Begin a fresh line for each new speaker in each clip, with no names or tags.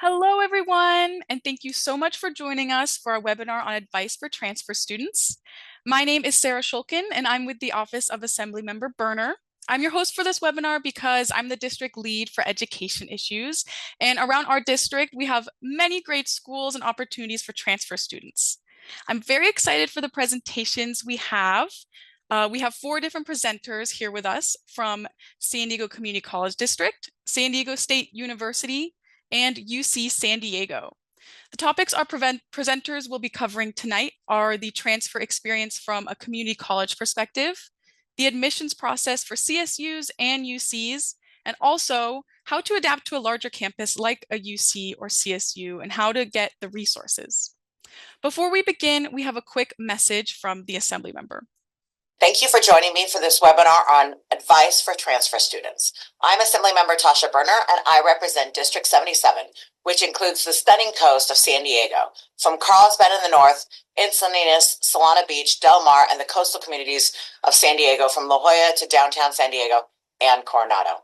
Hello, everyone, and thank you so much for joining us for our webinar on advice for transfer students. My name is Sarah Shulkin, and I'm with the Office of Assemblymember Boerner. I'm your host for this webinar because I'm the district lead for education issues, and around our district, we have many great schools and opportunities for transfer students. I'm very excited for the presentations we have. We have 4 different presenters here with us from San Diego Community College District, San Diego State University, and UC San Diego. The topics our presenters will be covering tonight are the transfer experience from a community college perspective, the admissions process for CSUs and UCs, and also how to adapt to a larger campus like a UC or CSU and how to get the resources. Before we begin, we have a quick message from the Assembly member.
Thank you for joining me for this webinar on advice for transfer students. I'm Assemblymember Tasha Boerner, and I represent District 77, which includes the stunning coast of San Diego, from Carlsbad in the north, Encinitas, Solana Beach, Del Mar, and the coastal communities of San Diego, from La Jolla to downtown San Diego and Coronado.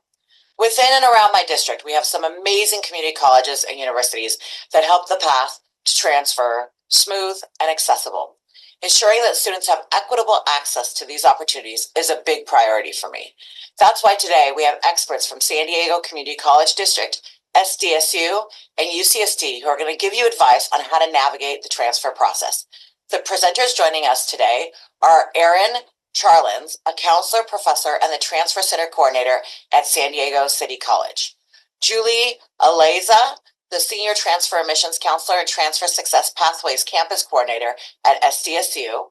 Within and around my district, we have some amazing community colleges and universities that help the path to transfer smooth and accessible. Ensuring that students have equitable access to these opportunities is a big priority for me. That's why today we have experts from San Diego Community College District, SDSU, and UCSD who are going to give you advice on how to navigate the transfer process. The presenters joining us today are Erin Charlins, a counselor, professor, and the Transfer Center coordinator at San Diego City College. Julie Aleza, the Senior Transfer Admissions Counselor and Transfer Success Pathways Campus Coordinator at SDSU,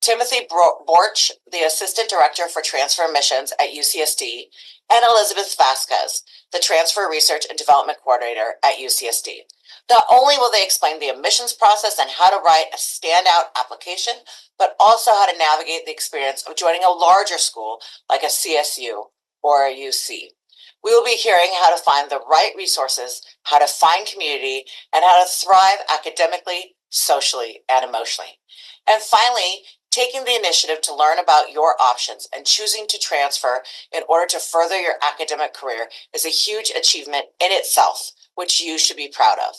Timothy Borch, the Assistant Director for Transfer Admissions at UCSD, and Elizabeth Vasquez, the Transfer Research and Development Coordinator at UCSD. Not only will they explain the admissions process and how to write a standout application, but also how to navigate the experience of joining a larger school like a CSU or a UC. We will be hearing how to find the right resources, how to find community, and how to thrive academically, socially, and emotionally. And finally, taking the initiative to learn about your options and choosing to transfer in order to further your academic career is a huge achievement in itself, which you should be proud of.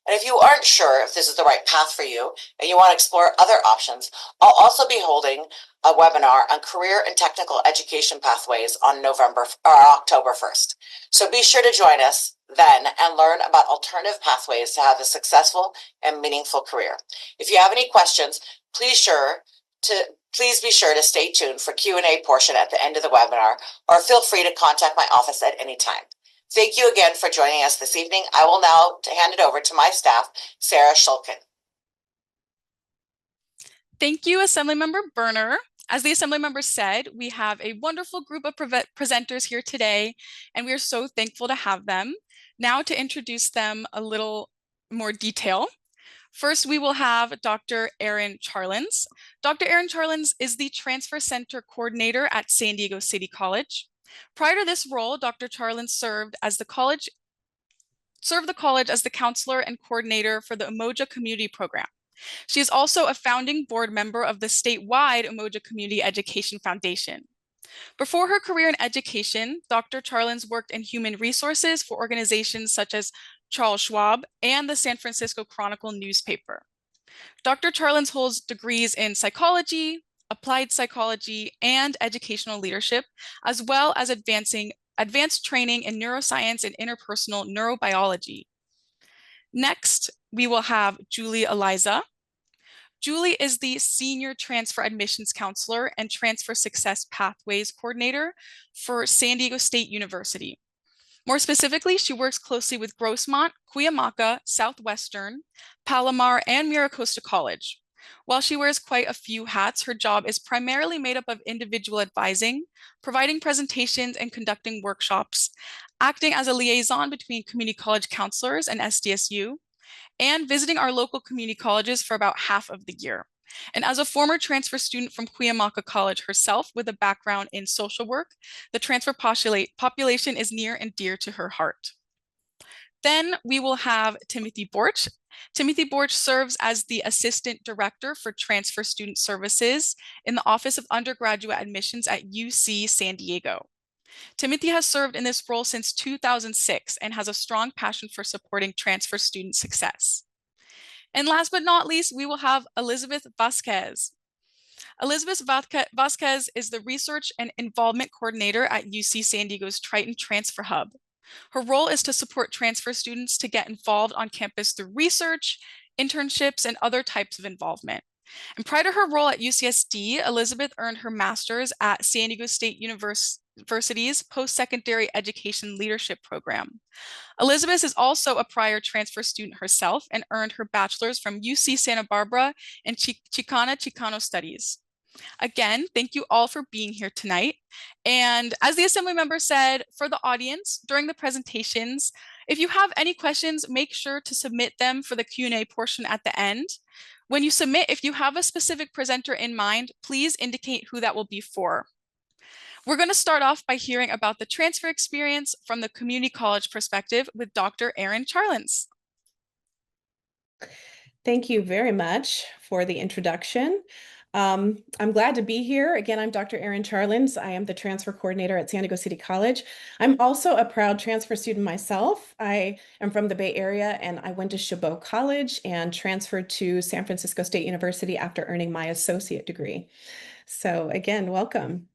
And if you aren't sure if this is the right path for you and you want to explore other options, I'll also be holding a webinar on career and technical education pathways on October 1st. So be sure to join us then and learn about alternative pathways to have a successful and meaningful career. If you have any questions, please be sure to stay tuned for Q&A portion at the end of the webinar, or feel free to contact my office at any time. Thank you again for joining us this evening. I will now hand it over to my staff, Sarah Shulkin.
Thank you, Assemblymember Boerner. As the Assemblymember said, we have a wonderful group of presenters here today, and we are so thankful to have them. Now to introduce them a little more detail. First, we will have Dr. Erin Charlins. Dr. Erin Charlins is the Transfer Center Coordinator at San Diego City College. Prior to this role, Dr. Charlins served the college as the counselor and coordinator for the Umoja Community Program. She is also a founding board member of the statewide Umoja Community Education Foundation. Before her career in education, Dr. Charlins worked in human resources for organizations such as Charles Schwab and the San Francisco Chronicle newspaper. Dr. Charlins holds degrees in psychology, applied psychology, and educational leadership, as well as advanced training in neuroscience and interpersonal neurobiology. Next, we will have Julie Eliza. Julie is the Senior Transfer Admissions Counselor and Transfer Success Pathways Coordinator for San Diego State University. More specifically, she works closely with Grossmont, Cuyamaca, Southwestern, Palomar, and Miracosta College. While she wears quite a few hats, her job is primarily made up of individual advising, providing presentations, and conducting workshops, acting as a liaison between community college counselors and SDSU, and visiting our local community colleges for about half of the year. And as a former transfer student from Cuyamaca College herself with a background in social work, the transfer population is near and dear to her heart. Then we will have Timothy Borch. Timothy Borch serves as the Assistant Director for Transfer Student Services in the Office of Undergraduate Admissions at UC San Diego. Timothy has served in this role since 2006 and has a strong passion for supporting transfer student success. And last but not least, we will have Elizabeth Vasquez. Elizabeth Vasquez is the Research and Involvement Coordinator at UC San Diego's Triton Transfer Hub. Her role is to support transfer students to get involved on campus through research, internships, and other types of involvement. And prior to her role at UCSD, Elizabeth earned her master's at San Diego State University's Post-Secondary Education Leadership Program. Elizabeth is also a prior transfer student herself and earned her bachelor's from UC Santa Barbara in Chicano Studies. Again, thank you all for being here tonight. And as the Assembly member said, for the audience during the presentations, if you have any questions, make sure to submit them for the Q&A portion at the end. When you submit, if you have a specific presenter in mind, please indicate who that will be for. We're going to start off by hearing about the transfer experience from the community college perspective with Dr. Erin Charlins.
Thank you very much for the introduction. I'm glad to be here. Again, I'm Dr. Erin Charlins. I am the transfer coordinator at San Diego City College. I'm also a proud transfer student myself. I am from the Bay Area and I went to Chabot College and transferred to San Francisco State University after earning my associate degree. So again, welcome.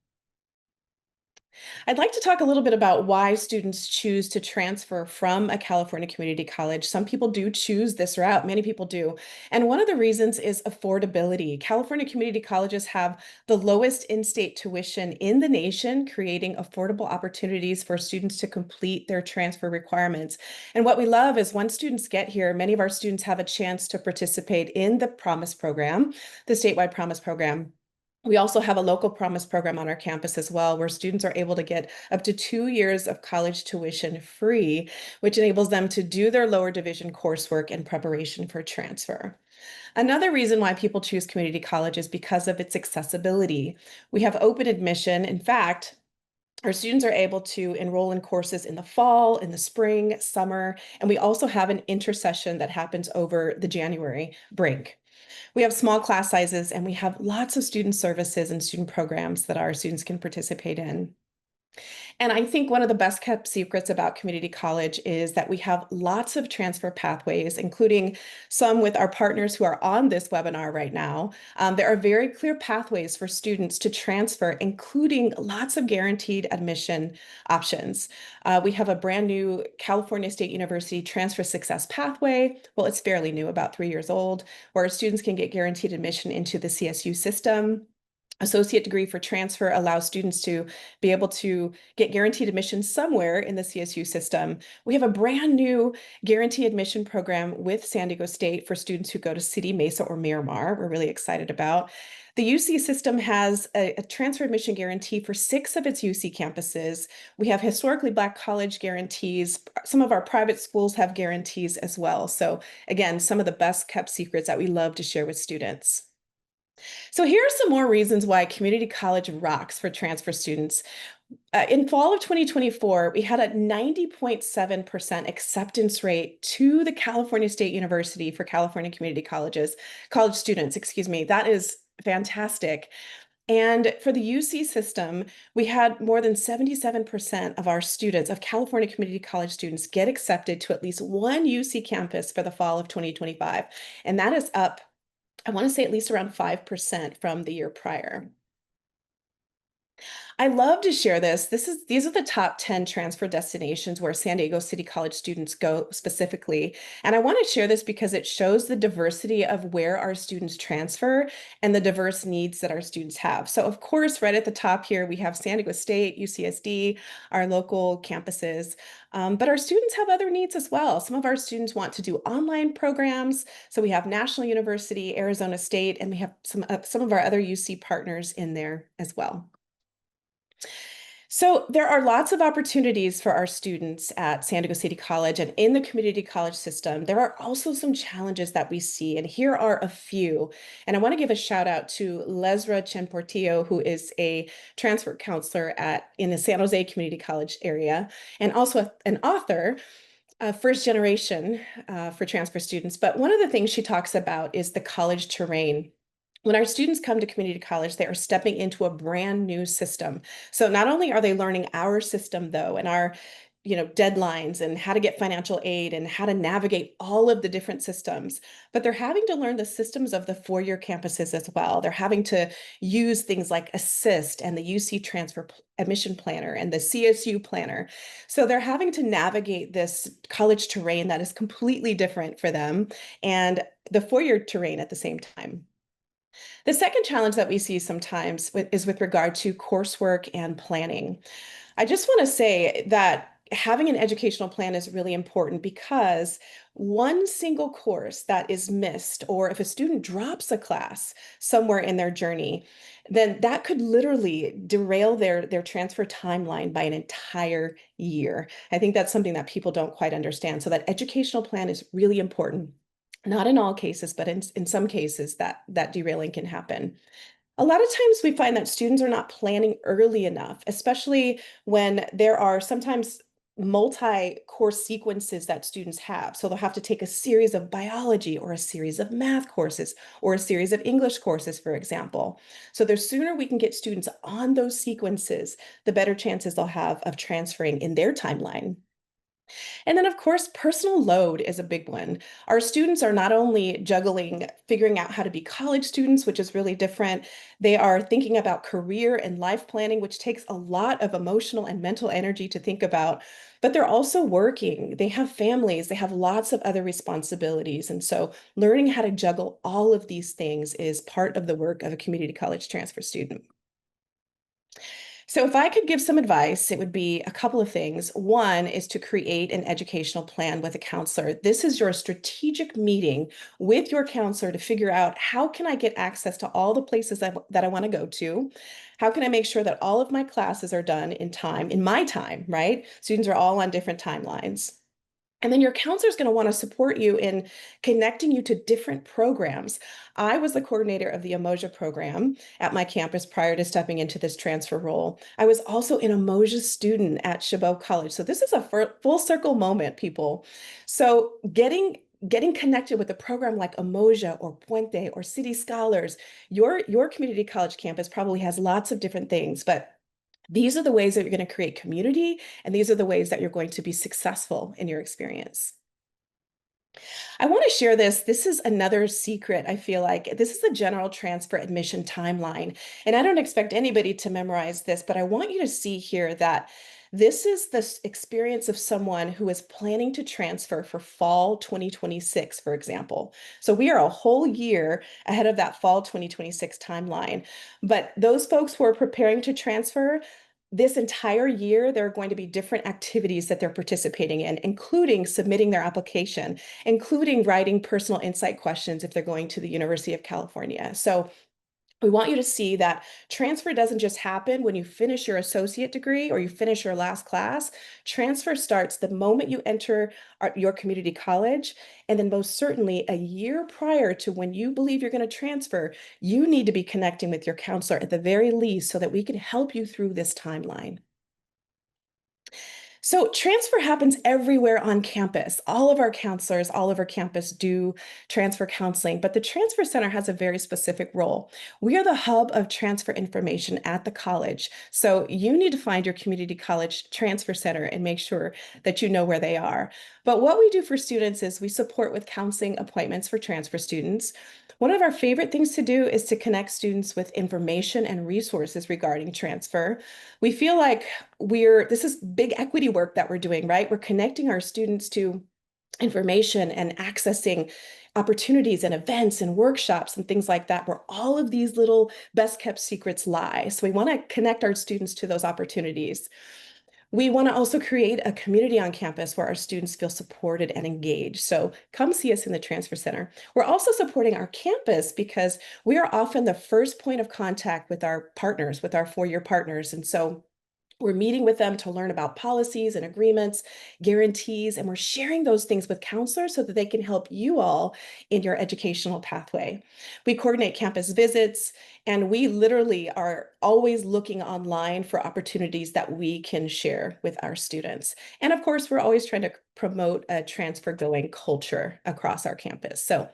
I'd like to talk a little bit about why students choose to transfer from a California community college. Some people do choose this route, many people do. And one of the reasons is affordability. California community colleges have the lowest in-state tuition in the nation, creating affordable opportunities for students to complete their transfer requirements. And what we love is once students get here, many of our students have a chance to participate in the Promise program, the statewide Promise program. We also have a local Promise program on our campus as well, where students are able to get up to 2 years of college tuition free, which enables them to do their lower division coursework in preparation for transfer. Another reason why people choose community college is because of its accessibility. We have open admission. In fact, our students are able to enroll in courses in the fall, in the spring, summer, and we also have an intersession that happens over the January break. We have small class sizes and we have lots of student services and student programs that our students can participate in. And I think one of the best kept secrets about community college is that we have lots of transfer pathways, including some with our partners who are on this webinar right now. There are very clear pathways for students to transfer, including lots of guaranteed admission options. We have a brand new California State University Transfer Success Pathway. Well, it's fairly new, about 3 years old, where students can get guaranteed admission into the CSU system. Associate degree for transfer allows students to be able to get guaranteed admission somewhere in the CSU system. We have a brand new guaranteed admission program with San Diego State for students who go to City, Mesa, or Miramar. We're really excited about. The UC system has a transfer admission guarantee for 6 of its UC campuses. We have historically Black college guarantees. Some of our private schools have guarantees as well. So again, some of the best kept secrets that we love to share with students. So here are some more reasons why community college rocks for transfer students. In fall of 2024, we had a 90.7% acceptance rate to the California State University for California community college students, excuse me. That is fantastic. And for the UC system, we had more than 77% of our students, of California community college students, get accepted to at least one UC campus for the fall of 2025. And that is up, I want to say, at least around 5% from the year prior. I love to share this. These are the top 10 transfer destinations where San Diego City College students go specifically. And I want to share this because it shows the diversity of where our students transfer and the diverse needs that our students have. So of course, right at the top here, we have San Diego State, UCSD, our local campuses, but our students have other needs as well. Some of our students want to do online programs. So we have National University, Arizona State, and we have some of our other UC partners in there as well. So there are lots of opportunities for our students at San Diego City College and in the community college system. There are also some challenges that we see, and here are a few. And I want to give a shout out to Lesra Chenportillo, who is a transfer counselor in the San Jose Community College area, and also an author, first generation for transfer students. But one of the things she talks about is the college terrain. When our students come to community college, they are stepping into a brand new system. So not only are they learning our system though, and our deadlines and how to get financial aid and how to navigate all of the different systems, but they're having to learn the systems of the four-year campuses as well. They're having to use things like Assist and the UC Transfer Admission Planner and the CSU Planner. So they're having to navigate this college terrain that is completely different for them and the four-year terrain at the same time. The second challenge that we see sometimes is with regard to coursework and planning. I just want to say that having an educational plan is really important because one single course that is missed, or if a student drops a class somewhere in their journey, then that could literally derail their transfer timeline by an entire year. I think that's something that people don't quite understand. So that educational plan is really important. Not in all cases, but in some cases that derailing can happen. A lot of times we find that students are not planning early enough, especially when there are sometimes multi-course sequences that students have. So they'll have to take a series of biology or a series of math courses or a series of English courses, for example. So the sooner we can get students on those sequences, the better chances they'll have of transferring in their timeline. And then, of course, personal load is a big one. Our students are not only juggling figuring out how to be college students, which is really different, they are thinking about career and life planning, which takes a lot of emotional and mental energy to think about. But they're also working, they have families, they have lots of other responsibilities. And so, learning how to juggle all of these things is part of the work of a community college transfer student. So if I could give some advice, it would be a couple of things. One is to create an educational plan with a counselor. This is your strategic meeting with your counselor to figure out how can I get access to all the places that I want to go to? How can I make sure that all of my classes are done in time, in my time, right? Students are all on different timelines. And then your counselor is going to want to support you in connecting you to different programs. I was the coordinator of the Emoja program at my campus prior to stepping into this transfer role. I was also an Emoja student at Chabot College. So this is a full circle moment, people. So getting connected with a program like Emoja or Puente or City Scholars, your community college campus probably has lots of different things, but these are the ways that you're going to create community, and these are the ways that you're going to be successful in your experience. I want to share this. This is another secret. I feel like this is the general transfer admission timeline. And I don't expect anybody to memorize this, but I want you to see here that this is the experience of someone who is planning to transfer for fall 2026, for example. So we are a whole year ahead of that fall 2026 timeline. But those folks who are preparing to transfer, this entire year, there are going to be different activities that they're participating in, including submitting their application, including writing personal insight questions if they're going to the University of California. So we want you to see that transfer doesn't just happen when you finish your associate degree or you finish your last class. Transfer starts the moment you enter your community college. And then most certainly a year prior to when you believe you're going to transfer, you need to be connecting with your counselor at the very least so that we can help you through this timeline. So transfer happens everywhere on campus. All of our counselors all over campus do transfer counseling, but the Transfer Center has a very specific role. We are the hub of transfer information at the college. So you need to find your community college transfer center and make sure that you know where they are. But what we do for students is we support with counseling appointments for transfer students. One of our favorite things to do is to connect students with information and resources regarding transfer. We feel like this is big equity work that we're doing, right? We're connecting our students to information and accessing opportunities and events and workshops and things like that, where all of these little best kept secrets lie. So we want to connect our students to those opportunities. We want to also create a community on campus where our students feel supported and engaged. So come see us in the Transfer Center. We're also supporting our campus because we are often the first point of contact with our partners, with our four-year partners. And so we're meeting with them to learn about policies and agreements, guarantees, and we're sharing those things with counselors so that they can help you all in your educational pathway. We coordinate campus visits, and we literally are always looking online for opportunities that we can share with our students. And of course, we're always trying to promote a transfer going culture across our campus. So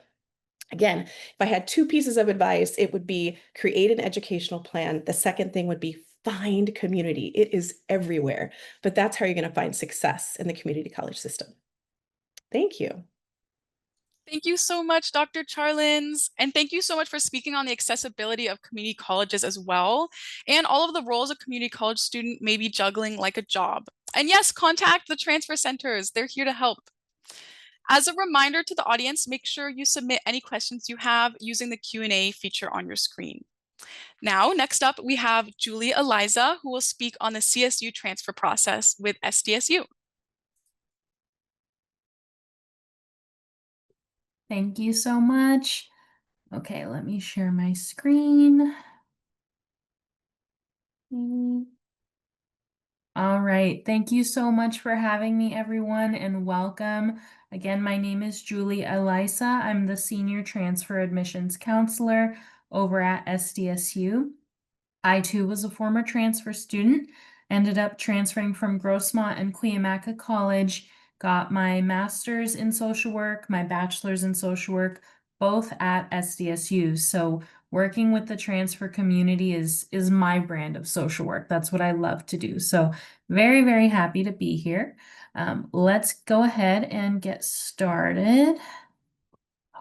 Again, if I had two pieces of advice, it would be create an educational plan. The second thing would be find community. It is everywhere, but that's how you're going to find success in the community college system. Thank you.
Thank you so much, Dr. Charlins. And thank you so much for speaking on the accessibility of community colleges as well, and all of the roles a community college student may be juggling like a job. And yes, contact the transfer centers. They're here to help. As a reminder to the audience, make sure you submit any questions you have using the Q&A feature on your screen. Now, next up, we have Julie Eliza, who will speak on the CSU transfer process with SDSU.
Thank you so much. Okay, let me share my screen. All right, thank you so much for having me, everyone, and welcome. Again, my name is Julie Eliza. I'm the Senior Transfer Admissions Counselor over at SDSU. I too was a former transfer student, ended up transferring from Grossmont and Cuyamaca College, got my master's in social work, my bachelor's in social work, both at SDSU. So working with the transfer community is my brand of social work. That's what I love to do. So very, very happy to be here. Let's go ahead and get started.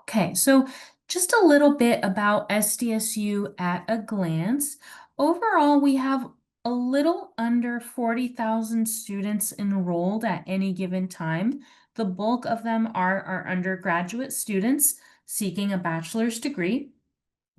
Okay, so just a little bit about SDSU at a glance. Overall, we have a little under 40,000 students enrolled at any given time. The bulk of them are our undergraduate students seeking a bachelor's degree.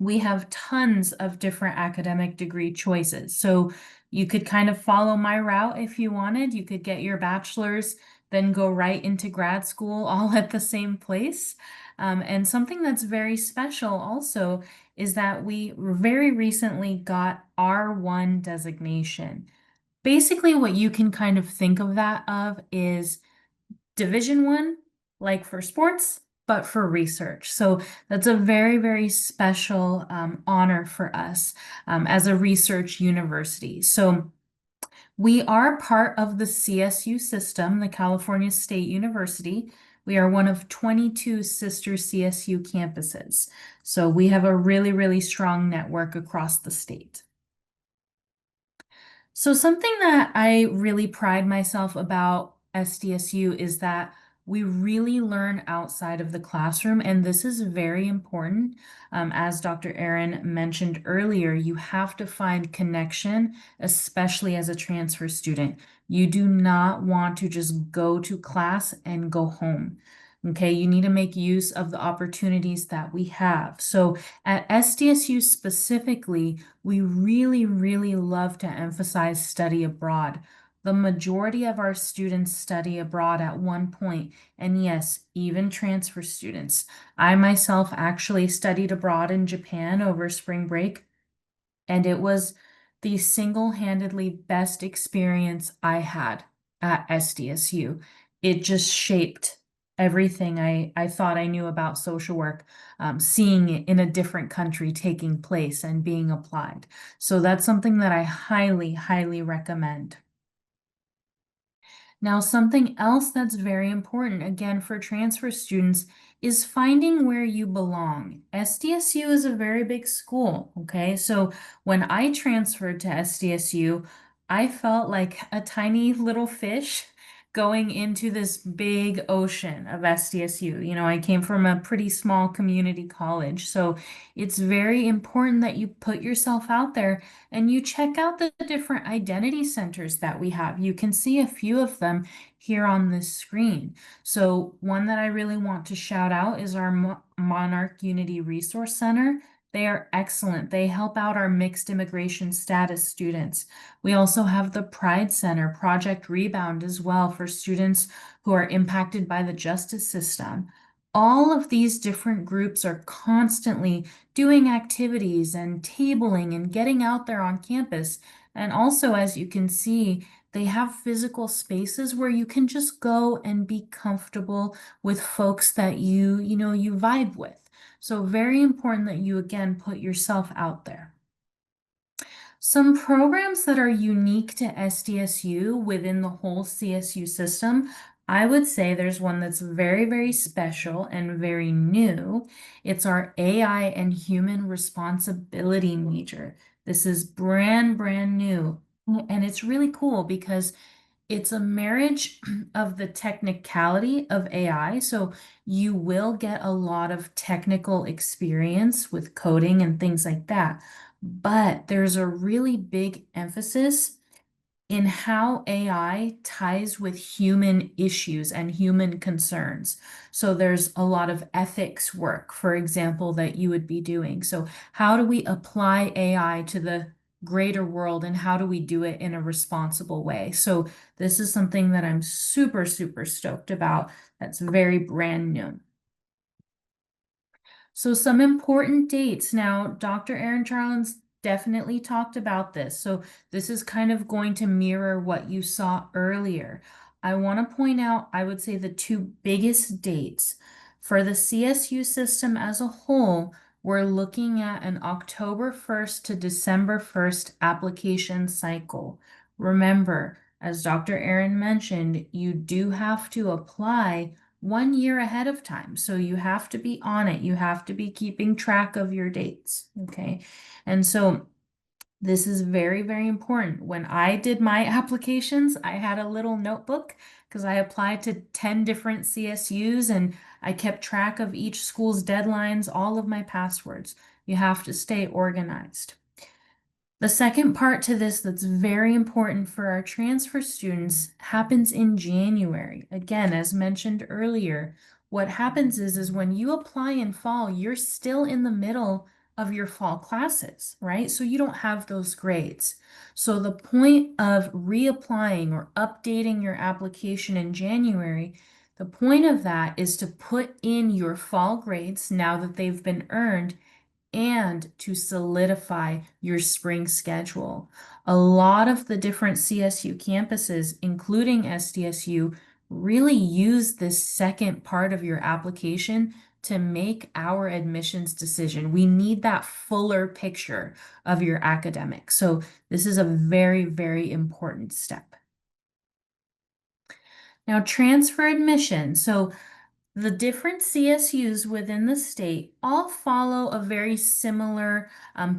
We have tons of different academic degree choices. So you could kind of follow my route if you wanted. You could get your bachelor's, then go right into grad school all at the same place. And something that's very special also is that we very recently got R1 designation. Basically, what you can kind of think of that of is Division 1, like for sports, but for research. So that's a very, very special honor for us as a research university. So we are part of the CSU system, the California State University. We are one of 22 sister CSU campuses. So we have a really, really strong network across the state. So something that I really pride myself about SDSU is that we really learn outside of the classroom, and this is very important. As Dr. Aaron mentioned earlier, you have to find connection, especially as a transfer student. You do not want to just go to class and go home. Okay, you need to make use of the opportunities that we have. So at SDSU specifically, we really, really love to emphasize study abroad. The majority of our students study abroad at one point, and yes, even transfer students. I myself actually studied abroad in Japan over spring break, and it was the single-handedly best experience I had at SDSU. It just shaped everything I thought I knew about social work, seeing it in a different country taking place and being applied. So that's something that I highly, highly recommend. Now, something else that's very important, again, for transfer students is finding where you belong. SDSU is a very big school, okay? So when I transferred to SDSU, I felt like a tiny little fish going into this big ocean of SDSU. You know, I came from a pretty small community college, so it's very important that you put yourself out there and you check out the different identity centers that we have. You can see a few of them here on this screen. So one that I really want to shout out is our Monarch Unity Resource Center. They are excellent. They help out our mixed immigration status students. We also have the Pride Center, Project Rebound as well for students who are impacted by the justice system. All of these different groups are constantly doing activities and tabling and getting out there on campus. And also, as you can see, they have physical spaces where you can just go and be comfortable with folks that you vibe with. So very important that you, again, put yourself out there. Some programs that are unique to SDSU within the whole CSU system I would say there's one that's very, very special and very new. It's our AI and human responsibility major. This is brand new. And it's really cool because it's a marriage of the technicality of AI. So you will get a lot of technical experience with coding and things like that. But there's a really big emphasis in how AI ties with human issues and human concerns. So there's a lot of ethics work, for example, that you would be doing. So how do we apply AI to the greater world and how do we do it in a responsible way? So this is something that I'm super, super stoked about. That's very brand new. So some important dates. Now, Dr. Aaron Charlins definitely talked about this. So this is kind of going to mirror what you saw earlier. I want to point out, I would say the two biggest dates for the CSU system as a whole, we're looking at an October 1st to December 1st application cycle. Remember, as Dr. Aaron mentioned, you do have to apply 1 year ahead of time. So you have to be on it. You have to be keeping track of your dates. Okay. And so this is very, very important. When I did my applications, I had a little notebook because I applied to 10 different CSUs and I kept track of each school's deadlines, all of my passwords. You have to stay organized. The second part to this that's very important for our transfer students happens in January. Again, as mentioned earlier, what happens is when you apply in fall, you're still in the middle of your fall classes, right? So you don't have those grades. So the point of reapplying or updating your application in January, the point of that is to put in your fall grades now that they've been earned and to solidify your spring schedule. A lot of the different CSU campuses, including SDSU, really use this second part of your application to make our admissions decision. We need that fuller picture of your academics. So this is a very, very important step. Now, transfer admission. So the different CSUs within the state all follow a very similar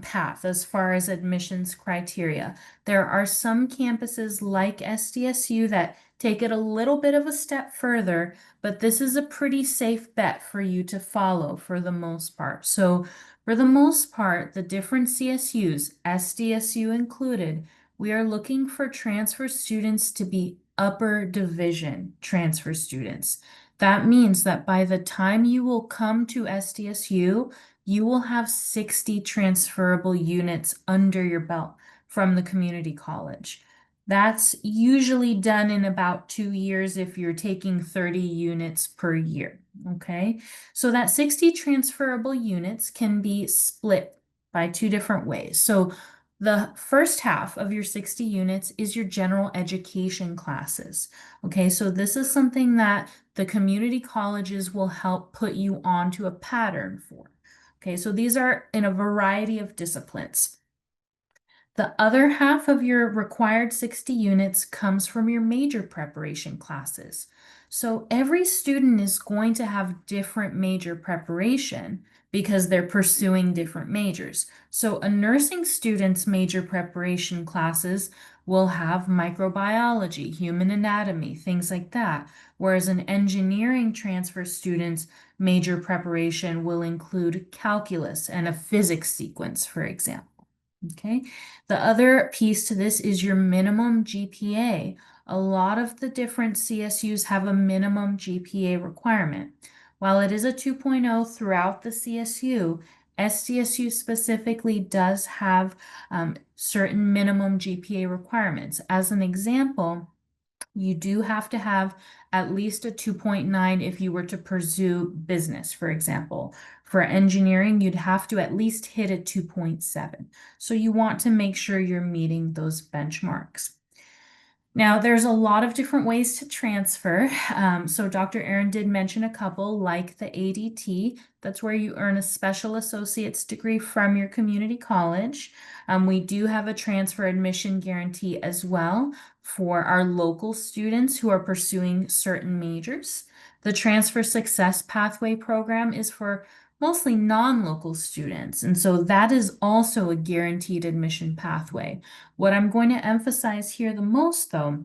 path as far as admissions criteria. There are some campuses like SDSU that take it a little bit of a step further, but this is a pretty safe bet for you to follow for the most part. So for the most part, the different CSUs, SDSU included, we are looking for transfer students to be upper division transfer students. That means that by the time you will come to SDSU, you will have 60 transferable units under your belt from the community college. That's usually done in about 2 years if you're taking 30 units per year. Okay, so that 60 transferable units can be split by two different ways. So the first half of your 60 units is your general education classes. Okay, so this is something that the community colleges will help put you onto a pattern for. Okay, so these are in a variety of disciplines. The other half of your required 60 units comes from your major preparation classes. So every student is going to have different major preparation because they're pursuing different majors. So a nursing student's major preparation classes will have microbiology, human anatomy, things like that. Whereas an engineering transfer student's major preparation will include calculus and a physics sequence, for example. Okay, the other piece to this is your minimum GPA. A lot of the different CSUs have a minimum GPA requirement. While it is a 2.0 throughout the CSU, SDSU specifically does have certain minimum GPA requirements. As an example, you do have to have at least a 2.9 if you were to pursue business, for example. For engineering, you'd have to at least hit a 2.7. So you want to make sure you're meeting those benchmarks. Now, there's a lot of different ways to transfer. So Dr. Aaron did mention a couple, like the ADT. That's where you earn a special associate's degree from your community college. We do have a transfer admission guarantee as well for our local students who are pursuing certain majors. The Transfer Success Pathway program is for mostly non-local students, and so that is also a guaranteed admission pathway. What I'm going to emphasize here the most, though,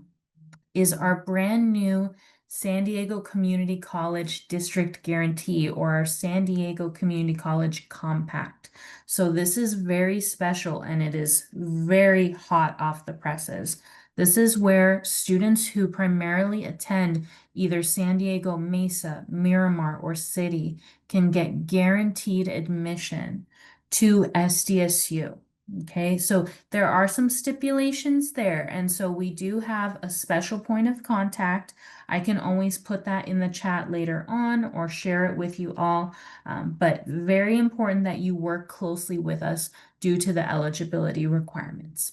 is our brand new San Diego Community College District Guarantee, or our San Diego Community College Compact. So this is very special and it is very hot off the presses. This is where students who primarily attend either San Diego, Mesa, Miramar, or City can get guaranteed admission to SDSU. Okay, so there are some stipulations there, and so we do have a special point of contact. I can always put that in the chat later on or share it with you all, but very important that you work closely with us due to the eligibility requirements.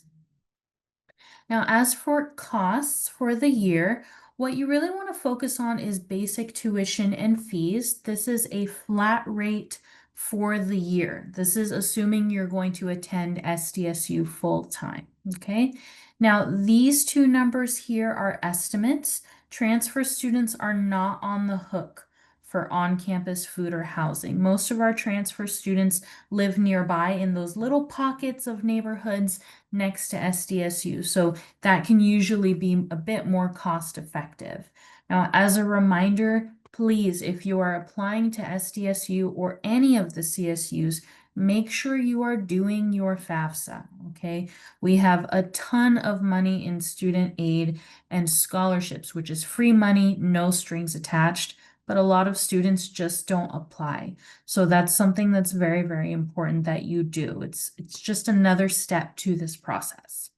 Now, as for costs for the year, what you really want to focus on is basic tuition and fees. This is a flat rate for the year. This is assuming you're going to attend SDSU full time, okay? Now, these two numbers here are estimates. Transfer students are not on the hook for on-campus food or housing. Most of our transfer students live nearby in those little pockets of neighborhoods next to SDSU, so that can usually be a bit more cost effective. Now, as a reminder, please, if you are applying to SDSU or any of the CSUs, make sure you are doing your FAFSA, okay? We have a ton of money in student aid and scholarships, which is free money, no strings attached, but a lot of students just don't apply. So that's something that's very, very important that you do. It's just another step to this process.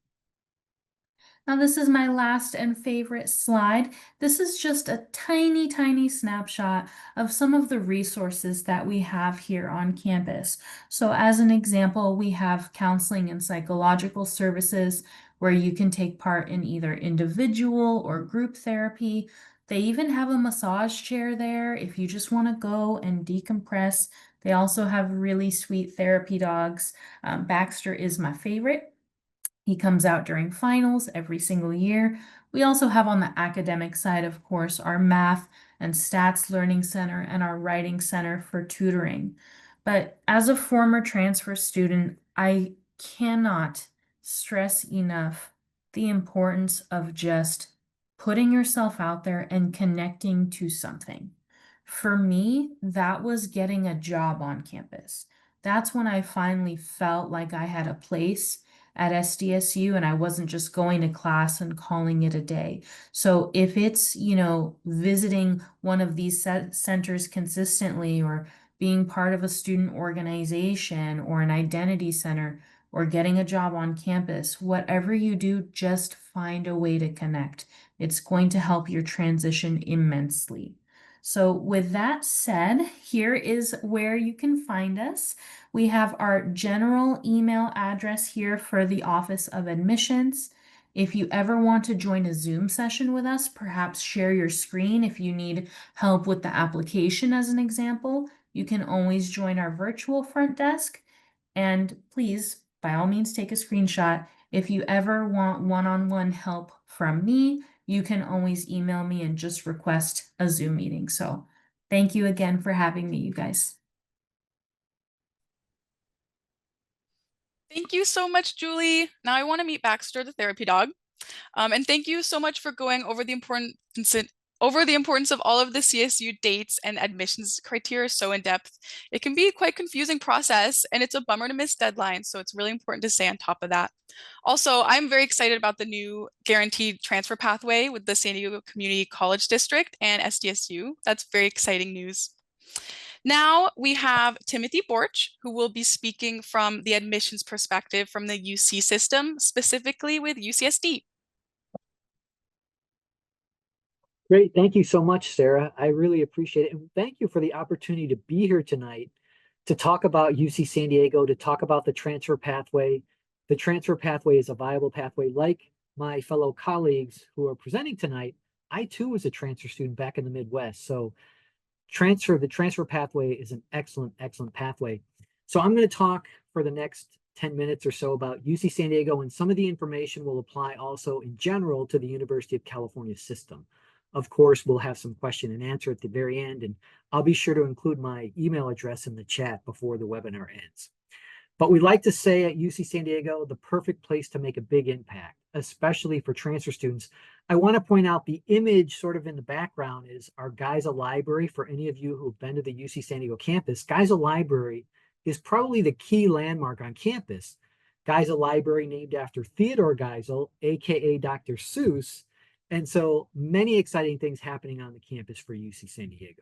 Now, this is my last and favorite slide. This is just a tiny, tiny snapshot of some of the resources that we have here on campus. So as an example, we have counseling and psychological services where you can take part in either individual or group therapy. They even have a massage chair there if you just want to go and decompress. They also have really sweet therapy dogs. Baxter is my favorite. He comes out during finals every single year. We also have on the academic side, of course, our math and stats learning center and our writing center for tutoring. But as a former transfer student, I cannot stress enough the importance of just putting yourself out there and connecting to something. For me, that was getting a job on campus. That's when I finally felt like I had a place at SDSU and I wasn't just going to class and calling it a day. So if it's, visiting one of these centers consistently or being part of a student organization or an identity center or getting a job on campus, whatever you do, just find a way to connect. It's going to help your transition immensely. So with that said, here is where you can find us. We have our general email address here for the Office of Admissions. If you ever want to join a Zoom session with us, perhaps share your screen if you need help with the application as an example, you can always join our virtual front desk. And please, by all means, take a screenshot. If you ever want one-on-one help from me, you can always email me and just request a Zoom meeting. So thank you again for having me, you guys.
Thank you so much, Julie. Now I want to meet Baxter, the therapy dog. And thank you so much for going over the importance of all of the CSU dates and admissions criteria so in depth. It can be a quite confusing process and it's a bummer to miss deadlines. So it's really important to stay on top of that. Also, I'm very excited about the new guaranteed transfer pathway with the San Diego Community College District and SDSU. That's very exciting news. Now we have Timothy Borch, who will be speaking from the admissions perspective from the UC system, specifically with UCSD.
Great. Thank you so much, Sarah. I really appreciate it. And thank you for the opportunity to be here tonight to talk about UC San Diego, to talk about the transfer pathway. The transfer pathway is a viable pathway. Like my fellow colleagues who are presenting tonight, I too was a transfer student back in the Midwest. So the transfer pathway is an excellent, excellent pathway. So I'm going to talk for the next 10 minutes or so about UC San Diego, and some of the information will apply also in general to the University of California system. Of course, we'll have some question and answer at the very end, and I'll be sure to include my email address in the chat before the webinar ends. But we like to say at UC San Diego, the perfect place to make a big impact, especially for transfer students. I want to point out the image sort of in the background is our Geisel Library. For any of you who've been to the UC San Diego campus, Geisel Library is probably the key landmark on campus. Geisel Library named after Theodore Geisel, aka Dr. Seuss. And so many exciting things happening on the campus for UC San Diego.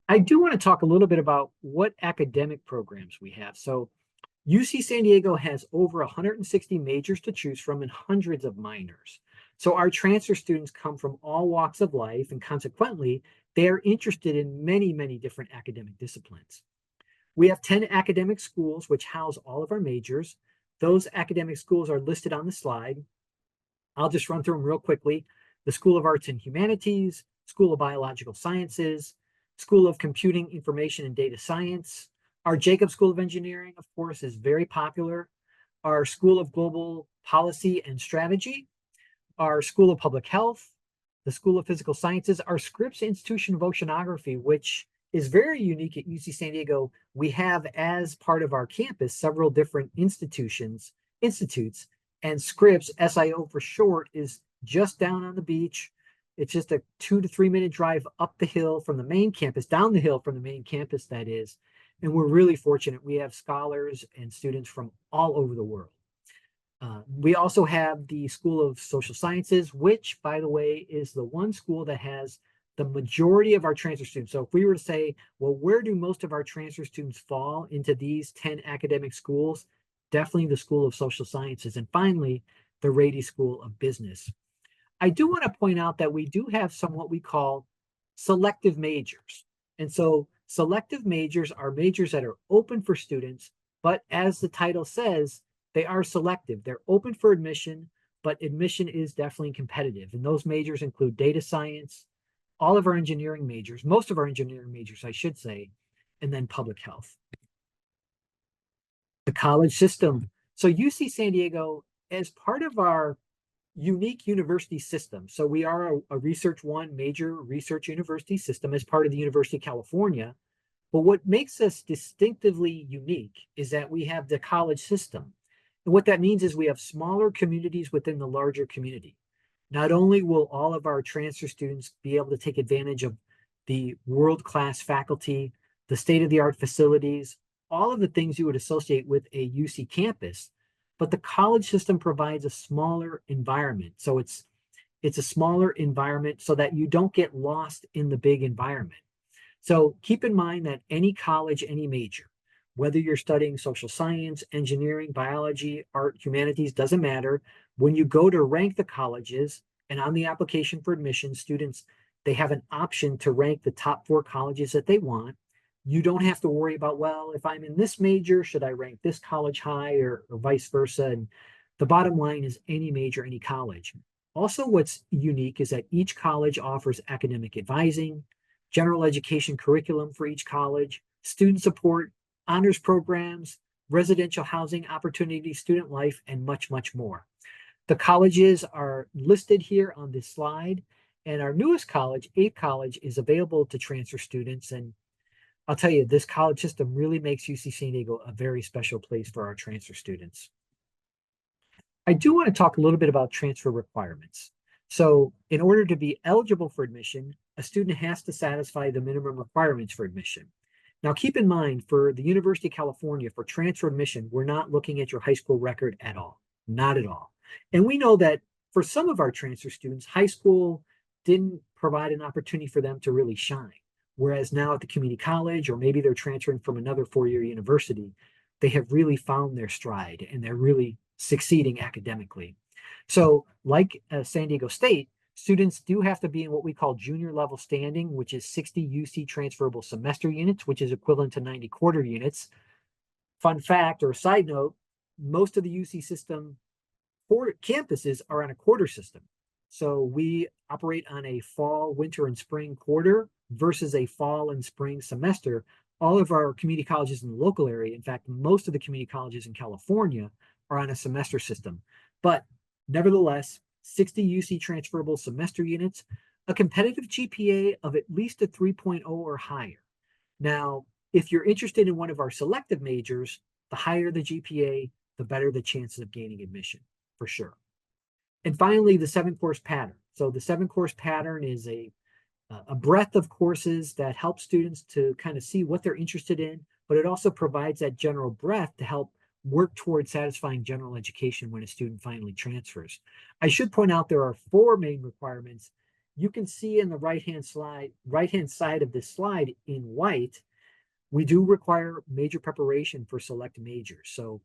I do want to talk a little bit about what academic programs we have. So UC San Diego has over 160 majors to choose from and hundreds of minors. So our transfer students come from all walks of life, and consequently, they are interested in many, many different academic disciplines. We have 10 academic schools which house all of our majors. Those academic schools are listed on the slide. I'll just run through them real quickly. The School of Arts and Humanities, School of Biological Sciences, School of Computing, Information, and Data Science. Our Jacobs School of Engineering, of course, is very popular. Our School of Global Policy and Strategy, our School of Public Health, the School of Physical Sciences, our Scripps Institution of Oceanography, which is very unique at UC San Diego. We have, as part of our campus, several different institutes, and Scripps, SIO for short, is just down on the beach. It's just a 2 to 3 minute drive up the hill from the main campus, down the hill from the main campus, that is. And we're really fortunate. We have scholars and students from all over the world. We also have the School of Social Sciences, which, by the way, is the one school that has the majority of our transfer students. So if we were to say, well, where do most of our transfer students fall into these 10 academic schools? Definitely the School of Social Sciences. And finally, the Rady School of Business. I do want to point out that we do have some what we call selective majors. And so selective majors are majors that are open for students, but as the title says, they are selective. They're open for admission, but admission is definitely competitive. And those majors include data science, all of our engineering majors, most of our engineering majors, I should say, and then public health. The college system. So UC San Diego, as part of our unique university system, so we are a Research One major research university system as part of the University of California. But what makes us distinctively unique is that we have the college system. And what that means is we have smaller communities within the larger community. Not only will all of our transfer students be able to take advantage of the world-class faculty, the state-of-the-art facilities, all of the things you would associate with a UC campus, but the college system provides a smaller environment. So it's a smaller environment so that you don't get lost in the big environment. So keep in mind that any college, any major, whether you're studying social science, engineering, biology, art, humanities, doesn't matter. When you go to rank the colleges and on the application for admission, students, they have an option to rank the top 4 colleges that they want. You don't have to worry about, well, if I'm in this major, should I rank this college high or vice versa? And the bottom line is any major, any college. Also, what's unique is that each college offers academic advising, general education curriculum for each college, student support, honors programs, residential housing opportunities, student life, and much, much more. The colleges are listed here on this slide, and our newest college, 8th College, is available to transfer students. And I'll tell you, this college system really makes UC San Diego a very special place for our transfer students. I do want to talk a little bit about transfer requirements. So in order to be eligible for admission, a student has to satisfy the minimum requirements for admission. Now, keep in mind, for the University of California, for transfer admission, we're not looking at your high school record at all, not at all. And we know that for some of our transfer students, high school didn't provide an opportunity for them to really shine. Whereas now at the community college, or maybe they're transferring from another 4-year university, they have really found their stride and they're really succeeding academically. So like San Diego State, students do have to be in what we call junior level standing, which is 60 UC transferable semester units, which is equivalent to 90 quarter units. Fun fact or side note, most of the UC system campuses are on a quarter system. So we operate on a fall, winter, and spring quarter versus a fall and spring semester. all of our community colleges in the local area, in fact, most of the community colleges in California are on a semester system. But nevertheless, 60 UC transferable semester units, a competitive GPA of at least a 3.0 or higher. Now, if you're interested in one of our selective majors, the higher the GPA, the better the chances of gaining admission, for sure. And finally, the 7-course pattern. So the 7-course pattern is a breadth of courses that help students to kind of see what they're interested in, but it also provides that general breadth to help work towards satisfying general education when a student finally transfers. I should point out there are 4 main requirements. You can see in the right-hand side of this slide in white, we do require major preparation for select majors. So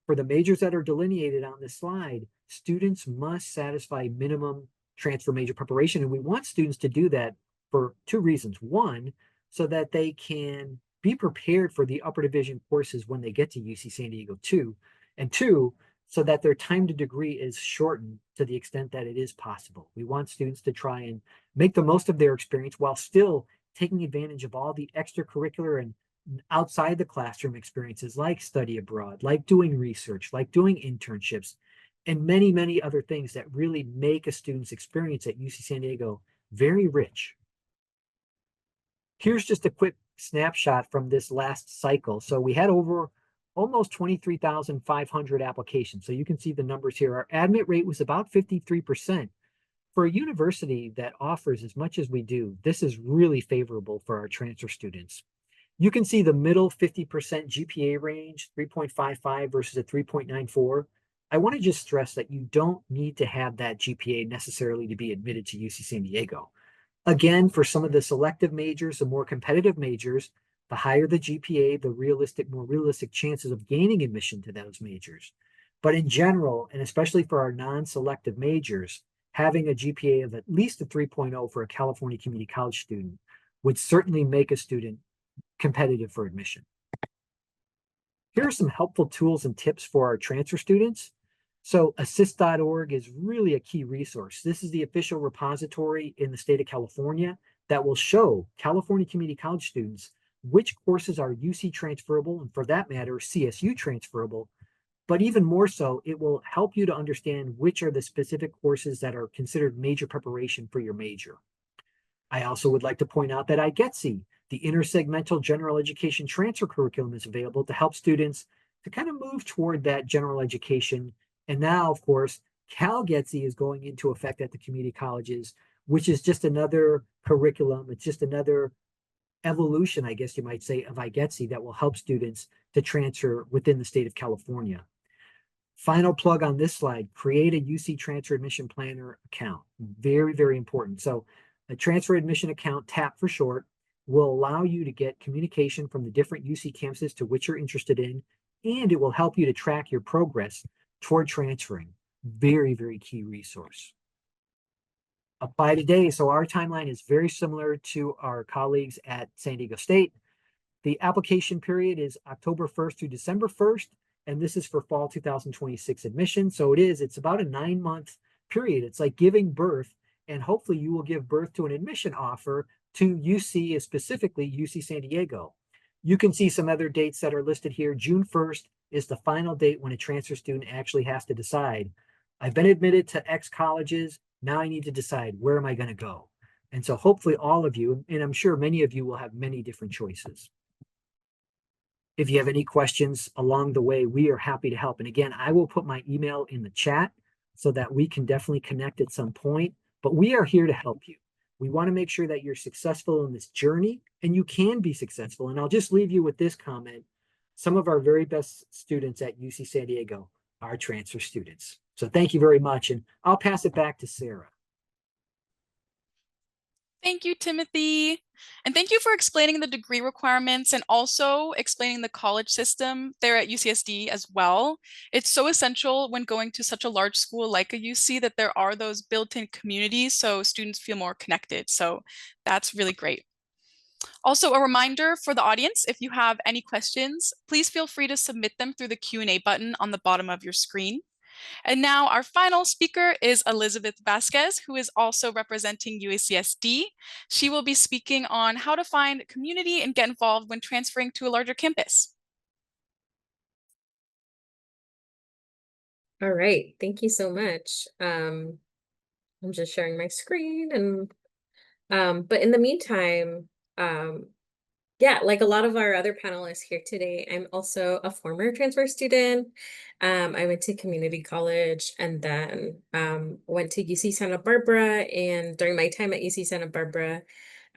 for the majors that are delineated on this slide, students must satisfy minimum transfer major preparation. And we want students to do that for 2 reasons. One, so that they can be prepared for the upper division courses when they get to UC San Diego 2. And 2, so that their time to degree is shortened to the extent that it is possible. We want students to try and make the most of their experience while still taking advantage of all the extracurricular and outside the classroom experiences like study abroad, like doing research, like doing internships, and many, many other things that really make a student's experience at UC San Diego very rich. Here's just a quick snapshot from this last cycle. So we had over almost 23,500 applications. So you can see the numbers here. Our admit rate was about 53%. For a university that offers as much as we do, this is really favorable for our transfer students. You can see the middle 50% GPA range, 3.55 versus a 3.94. I want to just stress that you don't need to have that GPA necessarily to be admitted to UC San Diego. Again, for some of the selective majors, the more competitive majors, the higher the GPA, the more realistic chances of gaining admission to those majors. But in general, and especially for our non-selective majors, having a GPA of at least a 3.0 for a California community college student would certainly make a student competitive for admission. Here are some helpful tools and tips for our transfer students. So assist.org is really a key resource. This is the official repository in the state of California that will show California community college students which courses are UC transferable, and for that matter, CSU transferable. But even more so, it will help you to understand which are the specific courses that are considered major preparation for your major. I also would like to point out that IGETC, the intersegmental general education transfer curriculum, is available to help students to kind of move toward that general education. And now, of course, CalGETC is going into effect at the community colleges, which is just another curriculum. It's just another evolution, I guess you might say, of IGETC that will help students to transfer within the state of California. Final plug on this slide, create a UC Transfer Admission Planner account. Very, very important. So a transfer admission account, TAP for short, will allow you to get communication from the different UC campuses to which you're interested in, and it will help you to track your progress toward transferring. Very, very key resource. Apply today. So our timeline is very similar to our colleagues at San Diego State. The application period is October 1st through December 1st, and this is for fall 2026 admission. So it's about a 9-month period. It's like giving birth, and hopefully you will give birth to an admission offer to UC, specifically UC San Diego. You can see some other dates that are listed here. June 1st is the final date when a transfer student actually has to decide, I've been admitted to X colleges, now I need to decide, where am I going to go? And so hopefully all of you, and I'm sure many of you, will have many different choices. If you have any questions along the way, we are happy to help. And again, I will put my email in the chat so that we can definitely connect at some point, but we are here to help you. We want to make sure that you're successful in this journey, and you can be successful. And I'll just leave you with this comment. Some of our very best students at UC San Diego are transfer students. So thank you very much. And I'll pass it back to Sarah.
Thank you, Timothy. And thank you for explaining the degree requirements and also explaining the college system there at UCSD as well. It's so essential when going to such a large school like a UC that there are those built-in communities so students feel more connected. So that's really great. Also, a reminder for the audience, if you have any questions, please feel free to submit them through the Q&A button on the bottom of your screen. And now our final speaker is Elizabeth Vasquez, who is also representing UCSD. She will be speaking on how to find community and get involved when transferring to a larger campus.
All right, thank you so much. I'm just sharing my screen and but in the meantime, yeah, like a lot of our other panelists here today, I'm also a former transfer student. I went to community college and then went to UC Santa Barbara. And during my time at UC Santa Barbara,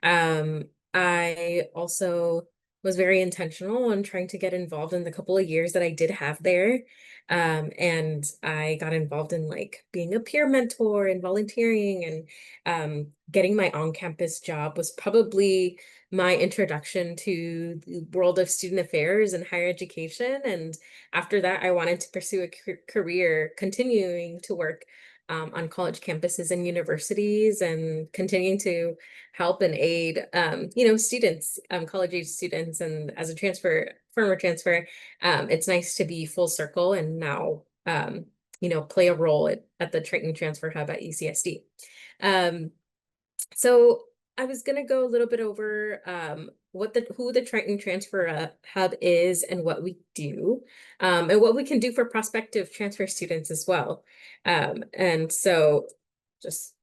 I also was very intentional on trying to get involved in the couple of years that I did have there. And I got involved in like being a peer mentor and volunteering and getting my on-campus job was probably my introduction to the world of student affairs and higher education. And after that, I wanted to pursue a career continuing to work on college campuses and universities and continuing to help and aid, students, college age students. And as a former transfer, it's nice to be full circle and now, play a role at the Triton Transfer Hub at UCSD. So I was going to go a little bit over who the Triton Transfer Hub is and what we do, and what we can do for prospective transfer students as well. And so just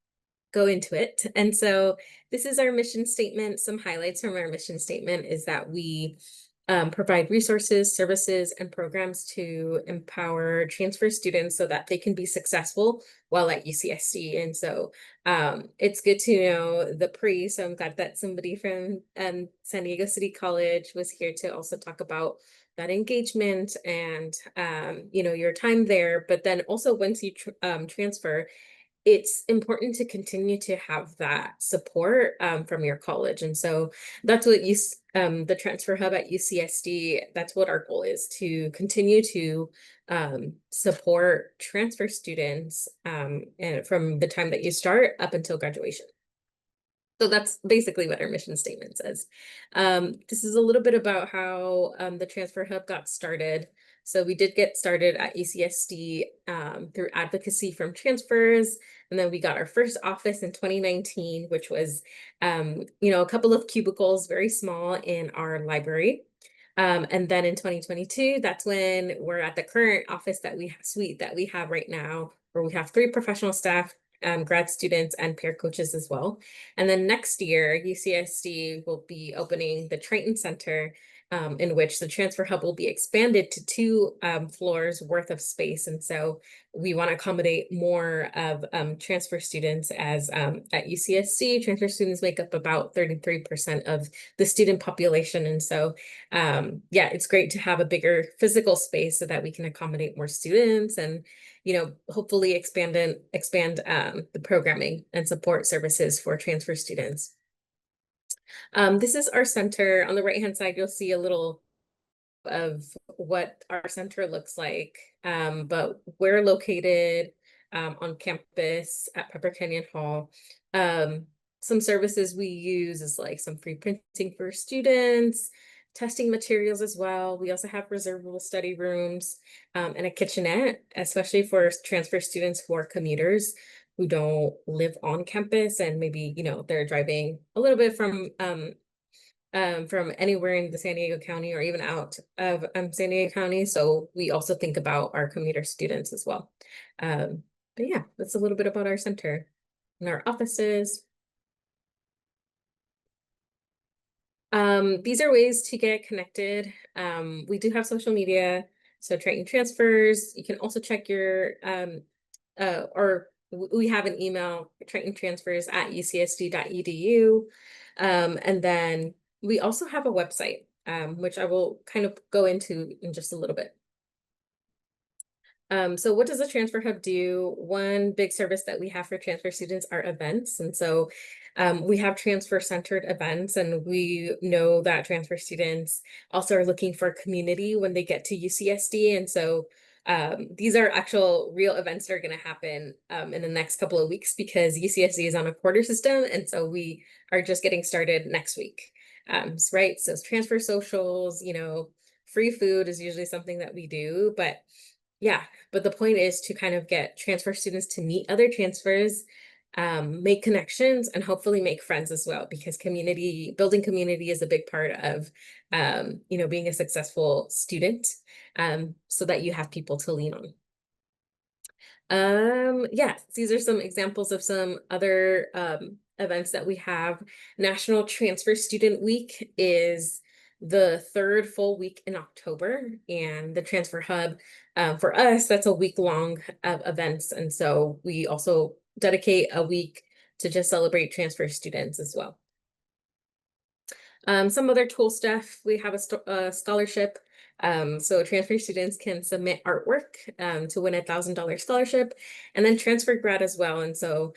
go into it. And so this is our mission statement. Some highlights from our mission statement is that we provide resources, services, and programs to empower transfer students so that they can be successful while at UCSD. And so it's good to know the pre. So I'm glad that somebody from San Diego City College was here to also talk about that engagement and your time there. But then also once you transfer, it's important to continue to have that support from your college. And so that's what the Transfer Hub at UCSD, that's what our goal is, to continue to support transfer students and from the time that you start up until graduation. So that's basically what our mission statement says. This is a little bit about how the Transfer Hub got started. So we did get started at UCSD through advocacy from transfers. And then we got our first office in 2019, which was, a couple of cubicles, very small in our library. And then in 2022, that's when we're at the current office suite that we have right now, where we have 3 professional staff, grad students and peer coaches as well. And then next year, UCSD will be opening the Triton Center, in which the Transfer Hub will be expanded to 2 floors worth of space. And so we want to accommodate more of transfer students as at UCSD, transfer students make up about 33% of the student population. And so, it's great to have a bigger physical space so that we can accommodate more students and hopefully expand the programming and support services for transfer students. This is our center. On the right-hand side, you'll see a little of what our center looks like. But we're located on campus at Pepper Canyon Hall. Some services we use is like some free printing for students, testing materials as well. We also have reservable study rooms and a kitchenette, especially for transfer students who are commuters who don't live on campus and maybe, they're driving a little bit from anywhere in the San Diego County or even out of San Diego County. So we also think about our commuter students as well. But yeah, that's a little bit about our center and our offices. These are ways to get connected. We do have social media, so Triton Transfers. You can also check your, we have an email, tritontransfers@ucsd.edu. And then we also have a website, which I will kind of go into in just a little bit. So what does the Transfer Hub do? One big service that we have for transfer students are events. And so we have transfer-centered events, and we know that transfer students also are looking for community when they get to UCSD. And so these are actual real events that are going to happen in the next couple of weeks because UCSD is on a quarter system. And so we are just getting started next week. Right. So transfer socials, free food is usually something that we do, but yeah, but the point is to kind of get transfer students to meet other transfers, make connections, and hopefully make friends as well, because building community is a big part of, being a successful student, so that you have people to lean on. Yeah, these are some examples of some other events that we have. National Transfer Student Week is the third full week in October, and the Transfer Hub, for us, that's a week long of events. And so we also dedicate a week to just celebrate transfer students as well. Some other cool stuff, we have a scholarship. So transfer students can submit artwork to win $1,000 scholarship, and then transfer grad as well. And so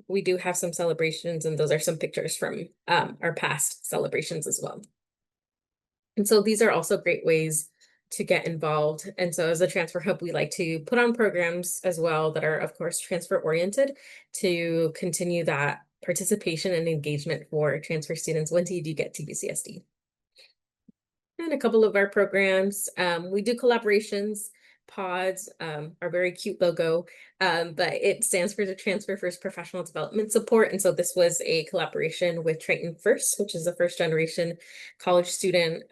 we do have some celebrations, and those are some pictures from our past celebrations as well. And so these are also great ways to get involved. And so as a transfer hub, we like to put on programs as well that are, of course, transfer oriented to continue that participation and engagement for transfer students once you do get to UCSD. And a couple of our programs, we do collaborations. Pods, our very cute logo, but it stands for the Transfer First Professional Development Support. And so this was a collaboration with Triton First, which is a first generation college student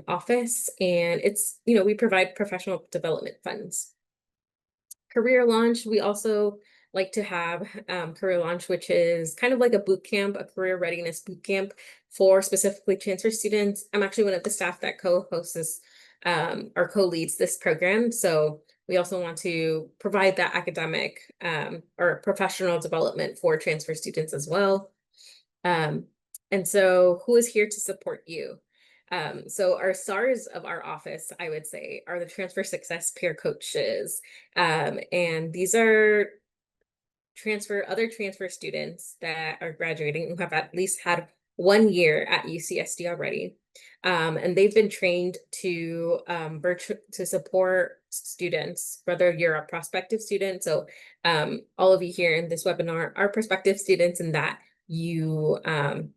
office. And it's, we provide professional development funds. Career Launch, we also like to have Career Launch, which is kind of like a boot camp, a career readiness boot camp for specifically transfer students. I'm actually one of the staff that co-hosts this or co-leads this program. So we also want to provide that academic or professional development for transfer students as well. And so who is here to support you? So our stars of our office, I would say, are the transfer success peer coaches. And these are other transfer students that are graduating who have at least had 1 year at UCSD already. And they've been trained to support students, whether you're a prospective student. So all of you here in this webinar are prospective students, and that you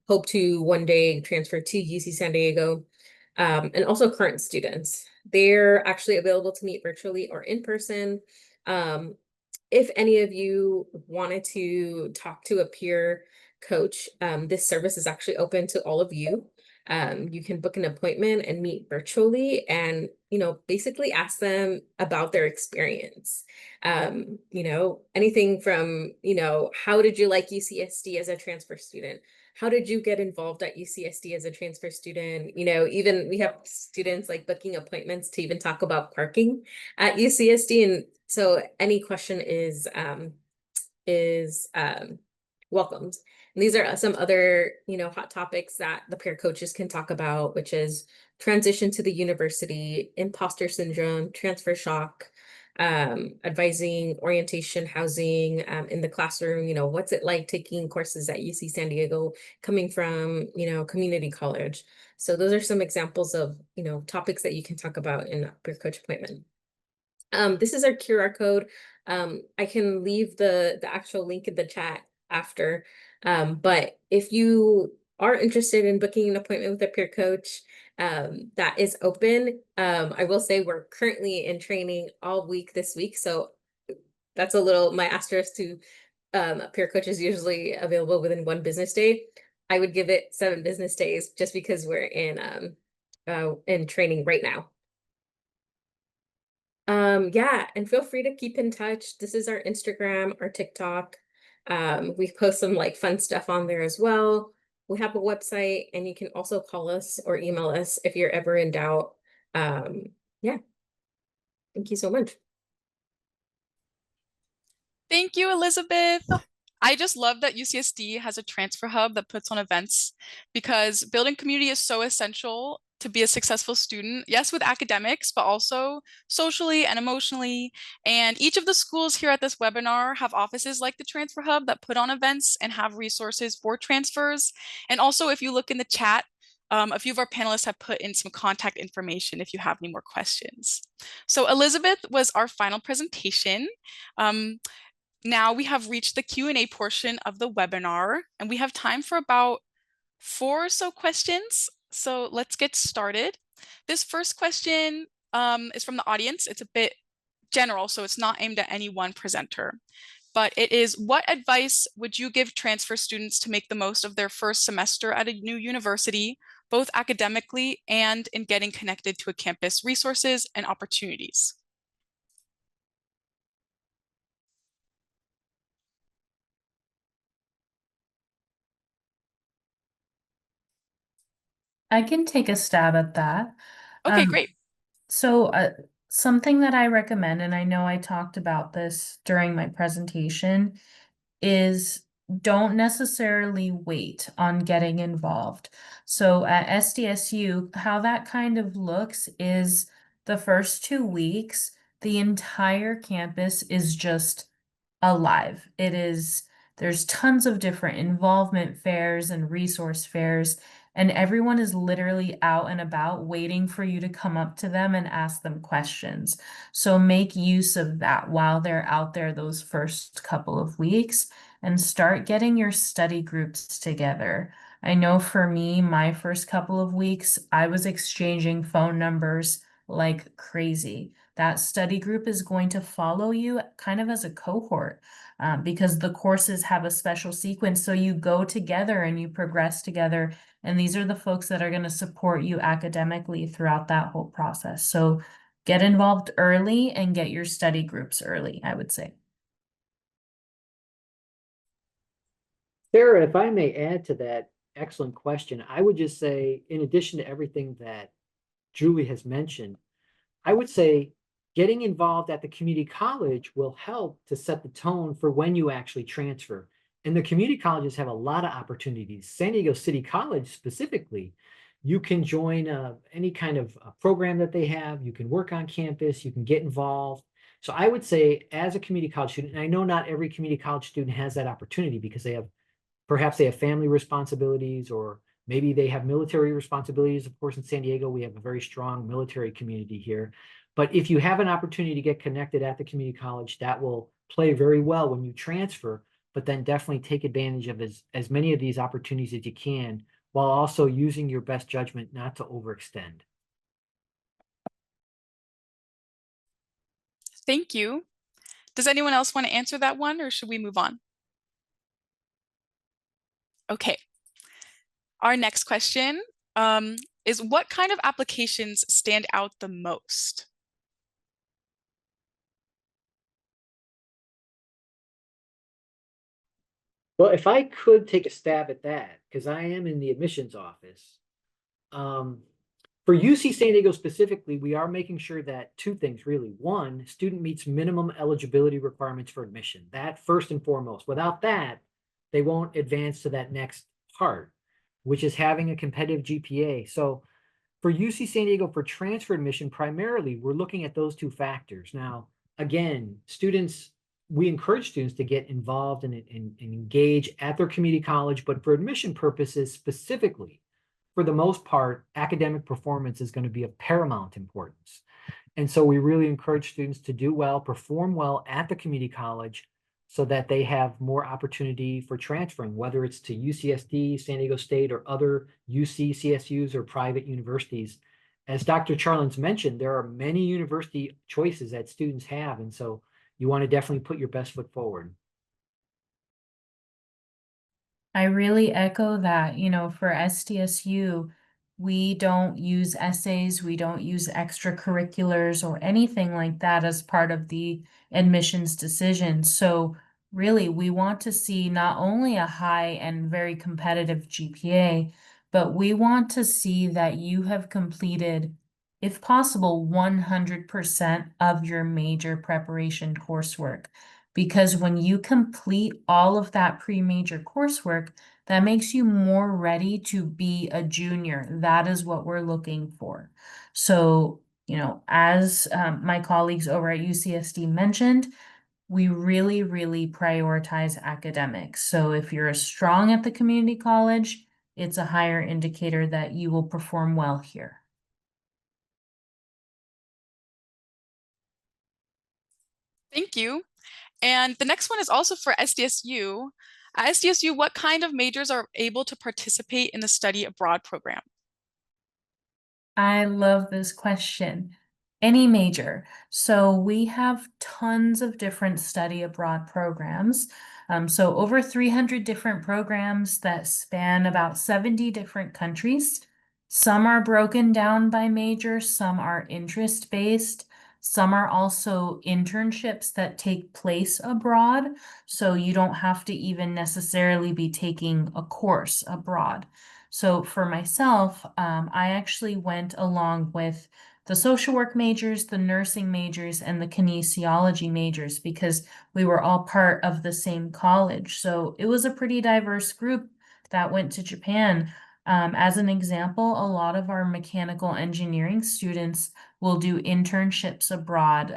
hope to one day transfer to UC San Diego, and also current students. They're actually available to meet virtually or in person. If any of you wanted to talk to a peer coach, this service is actually open to all of you. You can book an appointment and meet virtually and, basically ask them about their experience. Anything from, how did you like UCSD as a transfer student? How did you get involved at UCSD as a transfer student? Even we have students like booking appointments to even talk about parking at UCSD. And so any question is welcomed. And these are some other, hot topics that the peer coaches can talk about, which is transition to the university, imposter syndrome, transfer shock, advising, orientation, housing, in the classroom, what's it like taking courses at UC San Diego, coming from, community college. So those are some examples of, topics that you can talk about in a peer coach appointment. This is our QR code. I can leave the actual link in the chat after. But if you are interested in booking an appointment with a peer coach, that is open. I will say we're currently in training all week this week. So that's my asterisk to peer coach is usually available within 1 business day. I would give it 7 business days just because we're in training right now. Yeah, and feel free to keep in touch. This is our Instagram, our TikTok. We post some fun stuff on there as well. We have a website, and you can also call us or email us if you're ever in doubt. Yeah. Thank you so much.
Thank you, Elizabeth. I just love that UCSD has a transfer hub that puts on events, because building community is so essential to be a successful student. Yes, with academics, but also socially and emotionally. And each of the schools here at this webinar have offices like the transfer hub that put on events and have resources for transfers. And also, if you look in the chat, a few of our panelists have put in some contact information if you have any more questions. So Elizabeth was our final presentation. Now we have reached the Q&A portion of the webinar, and we have time for about 4 or so questions. So let's get started. This first question is from the audience. It's a bit general, so it's not aimed at any one presenter. But it is, what advice would you give transfer students to make the most of their first semester at a new university, both academically and in getting connected to a campus resources and opportunities?
I can take a stab at that.
Okay, great.
So something that I recommend, and I know I talked about this during my presentation, is don't necessarily wait on getting involved. So at SDSU, how that kind of looks is the first 2 weeks, the entire campus is just alive. There's tons of different involvement fairs and resource fairs, and everyone is literally out and about waiting for you to come up to them and ask them questions. So make use of that while they're out there those first couple of weeks and start getting your study groups together. I know for me, my first couple of weeks, I was exchanging phone numbers like crazy. That study group is going to follow you kind of as a cohort because the courses have a special sequence. So you go together and you progress together. And these are the folks that are going to support you academically throughout that whole process. So get involved early and get your study groups early, I would say.
Sarah, if I may add to that excellent question, I would just say, in addition to everything that Julie has mentioned, I would say getting involved at the community college will help to set the tone for when you actually transfer. And the community colleges have a lot of opportunities. San Diego City College specifically, you can join any kind of program that they have. You can work on campus. You can get involved. So I would say, as a community college student, and I know not every community college student has that opportunity because perhaps they have family responsibilities, or maybe they have military responsibilities. Of course, in San Diego, we have a very strong military community here. But if you have an opportunity to get connected at the community college, that will play very well when you transfer, but then definitely take advantage of as many of these opportunities as you can, while also using your best judgment not to overextend.
Thank you. Does anyone else want to answer that one, or should we move on? Okay. Our next question is, what kind of applications stand out the most?
Well, if I could take a stab at that, because I am in the admissions office, for UC San Diego specifically, we are making sure that two things really. One, student meets minimum eligibility requirements for admission. That first and foremost. Without that, they won't advance to that next part, which is having a competitive GPA. So for UC San Diego, for transfer admission, primarily, we're looking at those two factors. Now, again, we encourage students to get involved and engage at their community college, but for admission purposes specifically, for the most part, academic performance is going to be of paramount importance. And so we really encourage students to do well, perform well at the community college so that they have more opportunity for transferring, whether it's to UCSD, San Diego State, or other UC, CSUs, or private universities. As Dr. Charlins mentioned, there are many university choices that students have. And so you want to definitely put your best foot forward.
I really echo that. For SDSU, we don't use essays, we don't use extracurriculars or anything like that as part of the admissions decision. So really, we want to see not only a high and very competitive GPA, but we want to see that you have completed, if possible, 100% of your major preparation coursework. Because when you complete all of that pre-major coursework, that makes you more ready to be a junior. That is what we're looking for. So, as my colleagues over at UCSD mentioned, we really, really prioritize academics. So if you're strong at the community college, it's a higher indicator that you will perform well here.
Thank you. And the next one is also for SDSU. At SDSU, what kind of majors are able to participate in the study abroad program?
I love this question. Any major. So we have tons of different study abroad programs. So over 300 different programs that span about 70 different countries. Some are broken down by major, some are interest-based, some are also internships that take place abroad. So you don't have to even necessarily be taking a course abroad. So for myself, I actually went along with the social work majors, the nursing majors, and the kinesiology majors because we were all part of the same college. So it was a pretty diverse group that went to Japan. As an example, a lot of our mechanical engineering students will do internships abroad.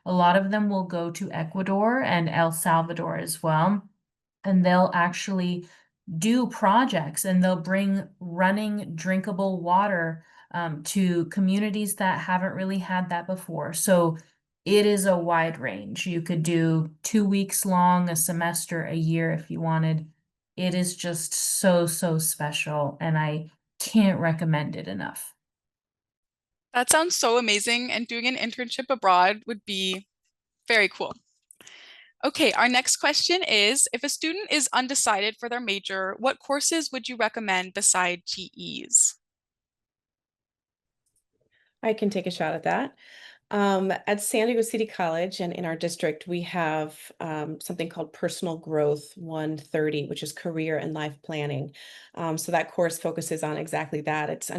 A lot of them will go to Ecuador and El Salvador as well. And they'll actually do projects and they'll bring running drinkable water to communities that haven't really had that before. So it is a wide range. You could do 2 weeks long, a semester, a year if you wanted. It is just so, so special, and I can't recommend it enough.
That sounds so amazing, and doing an internship abroad would be very cool. Okay, our next question is, if a student is undecided for their major, what courses would you recommend beside GEs?
I can take a shot at that. At San Diego City College and in our district, we have something called Personal Growth 130, which is career and life planning. So that course focuses on exactly that. It's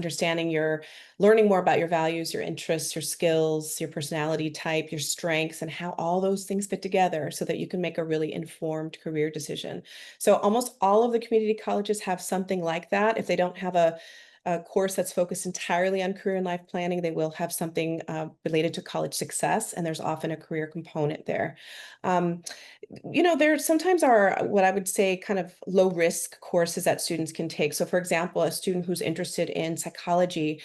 learning more about your values, your interests, your skills, your personality type, your strengths, and how all those things fit together so that you can make a really informed career decision. So almost all of the community colleges have something like that. If they don't have a course that's focused entirely on career and life planning, they will have something related to college success, and there's often a career component there. Um, there sometimes are what I would say kind of low risk courses that students can take. So, for example, a student who's interested in psychology,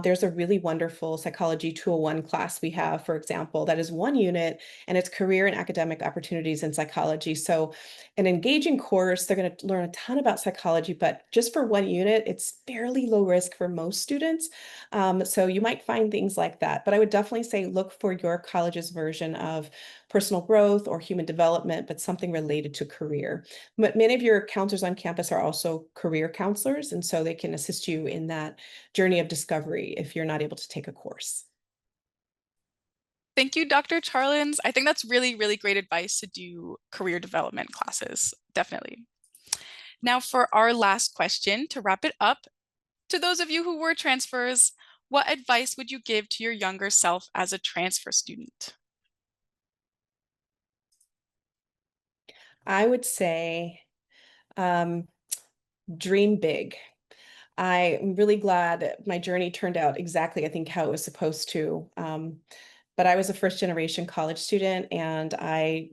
there's a really wonderful Psychology 201 class we have, for example, that is one unit, and it's career and academic opportunities in psychology. So, an engaging course, they're going to learn a ton about psychology, but just for one unit, it's fairly low risk for most students. So you might find things like that, but I would definitely say look for your college's version of personal growth or human development, but something related to career. But many of your counselors on campus are also career counselors, and so they can assist you in that journey of discovery if you're not able to take a course.
Thank you, Dr. Charlins. I think that's really, really great advice to do career development classes, definitely. Now for our last question, to wrap it up, to those of you who were transfers, what advice would you give to your younger self as a transfer student?
I would say um, dream big. I'm really glad my journey turned out exactly, I think, how it was supposed to. But I was a first generation college student, and I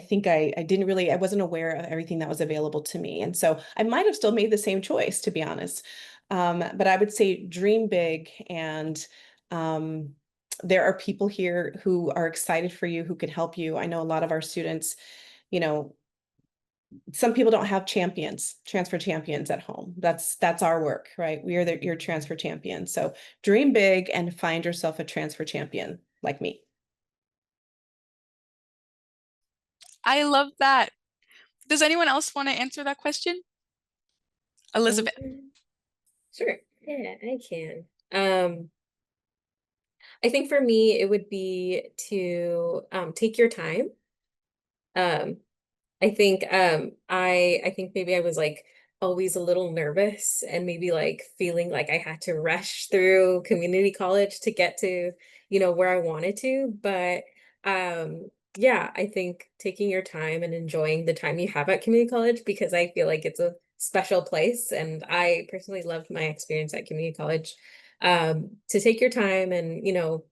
think I didn't really, I wasn't aware of everything that was available to me. And so I might have still made the same choice, to be honest. But I would say dream big, and um, there are people here who are excited for you, who can help you. I know a lot of our students, you know, some people don't have champions, transfer champions at home. That's our work, right? We are your transfer champions. So dream big and find yourself a transfer champion like me.
I love that. Does anyone else want to answer that question? Elizabeth.
Sure. Yeah, I can. I think for me, it would be to take your time. Um, I think maybe I was like always a little nervous and maybe like feeling like I had to rush through community college to get to, where I wanted to. But yeah, I think taking your time and enjoying the time you have at community college, because I feel like it's a special place and I personally loved my experience at community college. To take your time and,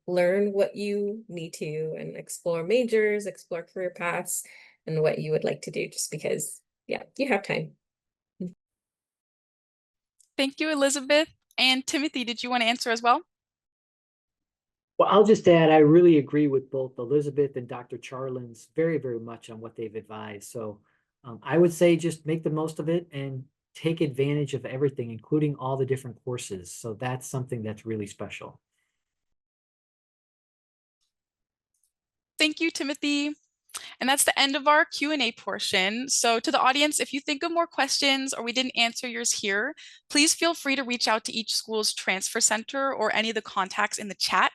learn what you need to and explore majors, explore career paths and what you would like to do just because, yeah, you have time.
Thank you, Elizabeth. And Timothy, did you want to answer as well?
Well, I'll just add, I really agree with both Elizabeth and Dr. Charlins very, very much on what they've advised. So I would say just make the most of it and take advantage of everything, including all the different courses. So that's something that's really special.
thank you, Timothy. And that's the end of our Q&A portion. So to the audience, if you think of more questions or we didn't answer yours here, please feel free to reach out to each school's transfer center or any of the contacts in the chat.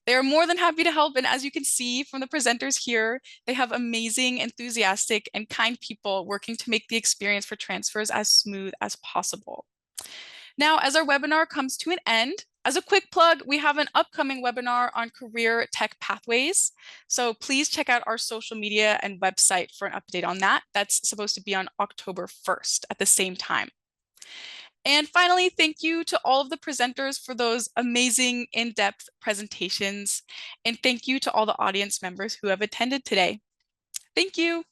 They are more than happy to help. And as you can see from the presenters here, they have amazing, enthusiastic, and kind people working to make the experience for transfers as smooth as possible. Now, as our webinar comes to an end, as a quick plug, we have an upcoming webinar on career tech pathways. So please check out our social media and website for an update on that. That's supposed to be on October 1st at the same time. And finally, thank you to all of the presenters for those amazing in-depth presentations. And thank you to all the audience members who have attended today. Thank you.